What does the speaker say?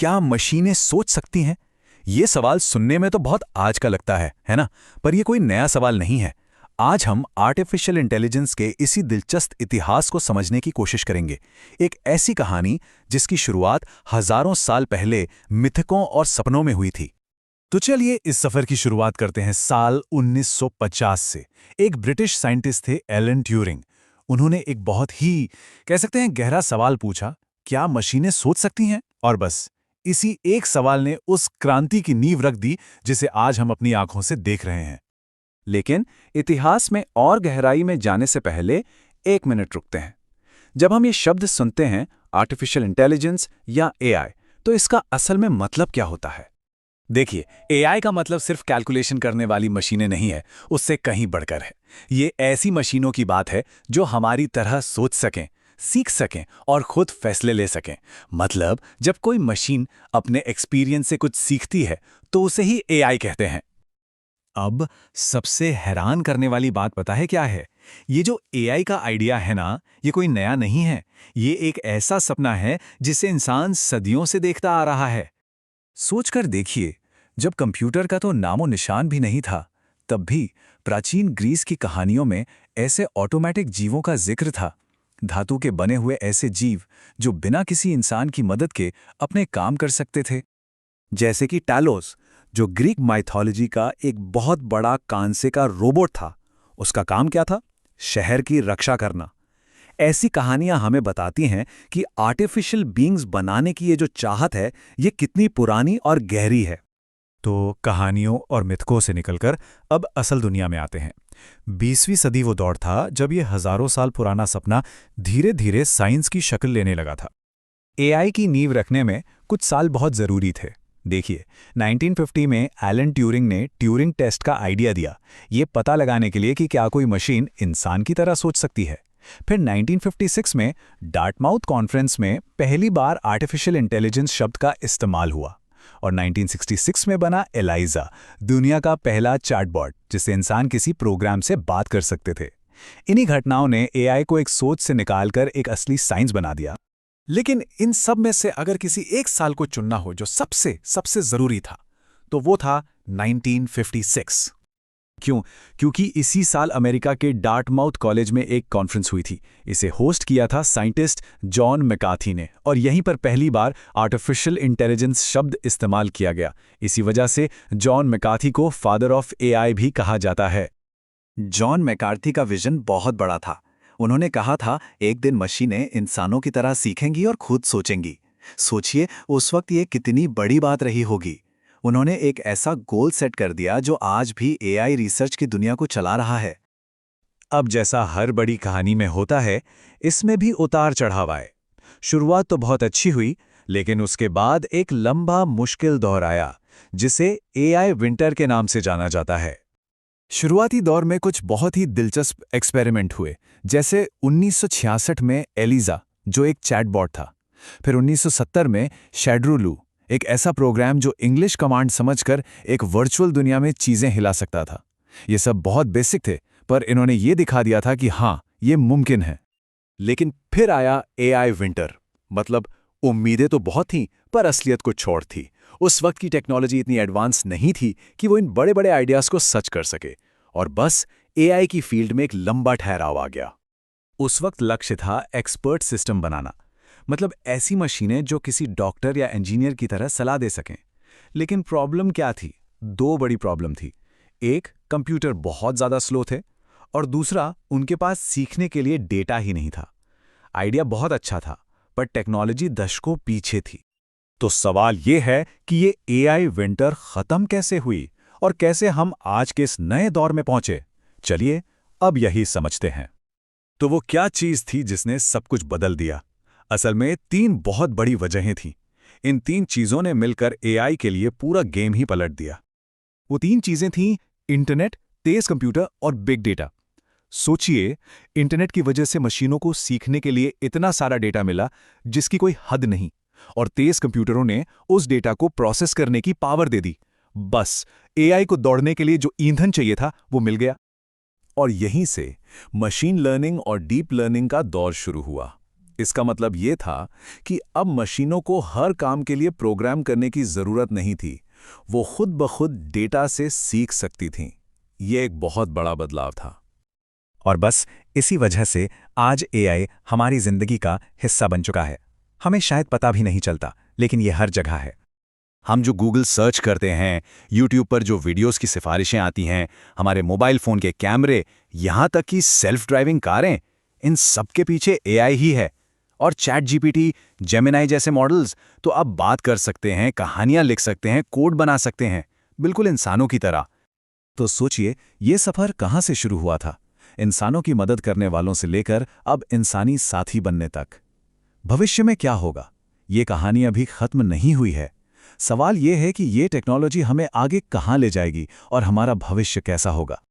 क्या मशीनें सोच सकती हैं? ये सवाल सुनने में तो बहुत आज का लगता है ना? पर ये कोई नया सवाल नहीं है। आज हम आर्टिफिशियल इंटेलिजेंस के इसी दिलचस्प इतिहास को समझने की कोशिश करेंगे। एक ऐसी कहानी जिसकी शुरुआत हजारों साल पहले मिथकों और सपनों में हुई थी। तो चलिए इस सफर की शुरुआत करते हैं साल 1950 से। एक ब्रिटिश साइंटिस्ट थे एलन ट्यूरिंग। उन्होंने एक बहुत ही कह सकते हैं गहरा सवाल पूछा, क्या मशीनें सोच सकती हैं? और बस इसी एक सवाल ने उस क्रांति की नींव रख दी जिसे आज हम अपनी आंखों से देख रहे हैं। लेकिन इतिहास में और गहराई में जाने से पहले एक मिनट रुकते हैं। जब हम ये शब्द सुनते हैं आर्टिफिशियल इंटेलिजेंस या एआई, तो इसका असल में मतलब क्या होता है? देखिए, एआई का मतलब सिर्फ कैलकुलेशन करने वाली मशीनें नहीं है, उससे कहीं बढ़कर है। ये ऐसी मशीनों की बात है जो हमारी तरह सोच सकें, सीख सकें और खुद फैसले ले सकें। मतलब जब कोई मशीन अपने एक्सपीरियंस से कुछ सीखती है तो उसे ही एआई कहते हैं। अब सबसे हैरान करने वाली बात पता है क्या है? ये जो एआई का आइडिया है ना, ये कोई नया नहीं है। ये एक ऐसा सपना है जिसे इंसान सदियों से देखता आ रहा है। सोचकर देखिए, जब कंप्यूटर का तो नामो निशान भी नहीं था, तब भी प्राचीन ग्रीस की कहानियों में ऐसे ऑटोमेटिक जीवों का जिक्र था। धातु के बने हुए ऐसे जीव जो बिना किसी इंसान की मदद के अपने काम कर सकते थे। जैसे कि टैलोस, जो ग्रीक माइथोलॉजी का एक बहुत बड़ा कांसे का रोबोट था। उसका काम क्या था? शहर की रक्षा करना। ऐसी कहानियां हमें बताती हैं कि आर्टिफिशियल बीइंग्स बनाने की ये जो चाहत है, ये कितनी पुरानी और गहरी है। तो कहानियों और मिथकों से निकलकर अब असल दुनिया में आते हैं। 20वीं सदी वो दौर था जब ये हजारों साल पुराना सपना धीरे धीरे साइंस की शक्ल लेने लगा था। एआई की नींव रखने में कुछ साल बहुत जरूरी थे। देखिए, 1950 में एलन ट्यूरिंग ने ट्यूरिंग टेस्ट का आइडिया दिया, ये पता लगाने के लिए कि क्या कोई मशीन इंसान की तरह सोच सकती है। फिर 1956 में डार्टमाउथ कॉन्फ्रेंस में पहली बार आर्टिफिशियल इंटेलिजेंस शब्द का इस्तेमाल हुआ और 1966 में बना एलाइजा, दुनिया का पहला चैटबॉट जिसे इंसान किसी प्रोग्राम से बात कर सकते थे। इन्हीं घटनाओं ने एआई को एक सोच से निकालकर एक असली साइंस बना दिया। लेकिन इन सब में से अगर किसी एक साल को चुनना हो जो सबसे सबसे जरूरी था, तो वो था 1956। क्यों? क्योंकि इसी साल अमेरिका के डार्टमाउथ कॉलेज में एक कॉन्फ्रेंस हुई थी। इसे होस्ट किया था साइंटिस्ट जॉन मैकार्थी ने, और यहीं पर पहली बार आर्टिफिशियल इंटेलिजेंस शब्द इस्तेमाल किया गया। इसी वजह से जॉन मैकार्थी को फादर ऑफ एआई भी कहा जाता है। जॉन मैकार्थी का विजन बहुत बड़ा था। उन्होंने कहा था, एक दिन मशीनें इंसानों की तरह सीखेंगी और खुद सोचेंगी। सोचिए उस वक्त ये कितनी बड़ी बात रही होगी। उन्होंने एक ऐसा गोल सेट कर दिया जो आज भी एआई रिसर्च की दुनिया को चला रहा है। अब जैसा हर बड़ी कहानी में होता है, इसमें भी उतार चढ़ाव आए। शुरुआत तो बहुत अच्छी हुई, लेकिन उसके बाद एक लंबा मुश्किल दौर आया जिसे एआई विंटर के नाम से जाना जाता है। शुरुआती दौर में कुछ बहुत ही दिलचस्प एक्सपेरिमेंट हुए, जैसे 1966 में एलिजा, जो एक चैटबॉट था। फिर 1970 में शैड्रूलू, एक ऐसा प्रोग्राम जो इंग्लिश कमांड समझकर एक वर्चुअल दुनिया में चीजें हिला सकता था। ये सब बहुत बेसिक थे, पर इन्होंने ये दिखा दिया था कि हाँ, ये मुमकिन है। लेकिन फिर आया एआई विंटर। मतलब उम्मीदें तो बहुत थीं, पर असलियत कुछ छोड़ थी। उस वक्त की टेक्नोलॉजी इतनी एडवांस नहीं थी कि वो इन बड़े बड़े आइडियाज को सच कर सके, और बस एआई की फील्ड में एक लंबा ठहराव आ गया। उस वक्त लक्ष्य था एक्सपर्ट सिस्टम बनाना, मतलब ऐसी मशीनें जो किसी डॉक्टर या इंजीनियर की तरह सलाह दे सकें। लेकिन प्रॉब्लम क्या थी? दो बड़ी प्रॉब्लम थी। एक, कंप्यूटर बहुत ज़्यादा स्लो थे, और दूसरा, उनके पास सीखने के लिए डेटा ही नहीं था। आइडिया बहुत अच्छा था, पर टेक्नोलॉजी दशकों पीछे थी। तो सवाल ये है कि ये एआई विंटर खत्म कैसे हुई और कैसे हम आज के इस नए दौर में पहुंचे? चलिए अब यही समझते हैं। तो वो क्या चीज थी जिसने सब कुछ बदल दिया? असल में 3 बहुत बड़ी वजहें थीं। इन 3 चीजों ने मिलकर एआई के लिए पूरा गेम ही पलट दिया। वो 3 चीजें थीं: इंटरनेट, तेज कंप्यूटर और बिग डेटा। सोचिए, इंटरनेट की वजह से मशीनों को सीखने के लिए इतना सारा डेटा मिला जिसकी कोई हद नहीं, और तेज कंप्यूटरों ने उस डेटा को प्रोसेस करने की पावर दे दी। बस एआई को दौड़ने के लिए जो ईंधन चाहिए था वो मिल गया। और यहीं से मशीन लर्निंग और डीप लर्निंग का दौर शुरू हुआ। इसका मतलब ये था कि अब मशीनों को हर काम के लिए प्रोग्राम करने की ज़रूरत नहीं थी। वो खुद ब खुद डेटा से सीख सकती थीं। ये एक बहुत बड़ा बदलाव था। और बस इसी वजह से आज एआई हमारी जिंदगी का हिस्सा बन चुका है। हमें शायद पता भी नहीं चलता, लेकिन ये हर जगह है। हम जो गूगल सर्च करते हैं, यूट्यूब पर जो वीडियोस की सिफारिशें आती हैं, हमारे मोबाइल फ़ोन के कैमरे, यहाँ तक कि सेल्फ ड्राइविंग कारें, इन सब के पीछे एआई ही है। और चैट जीपीटी, जेमिनाई जैसे मॉडल्स तो अब बात कर सकते हैं, कहानियाँ लिख सकते हैं, कोड बना सकते हैं, बिल्कुल इंसानों की तरह। तो सोचिए, ये सफ़र कहाँ से शुरू हुआ था? इंसानों की मदद करने वालों से लेकर अब इंसानी साथी बनने तक। भविष्य में क्या होगा? ये कहानी अभी खत्म नहीं हुई है। सवाल ये है कि ये टेक्नोलॉजी हमें आगे कहाँ ले जाएगी और हमारा भविष्य कैसा होगा।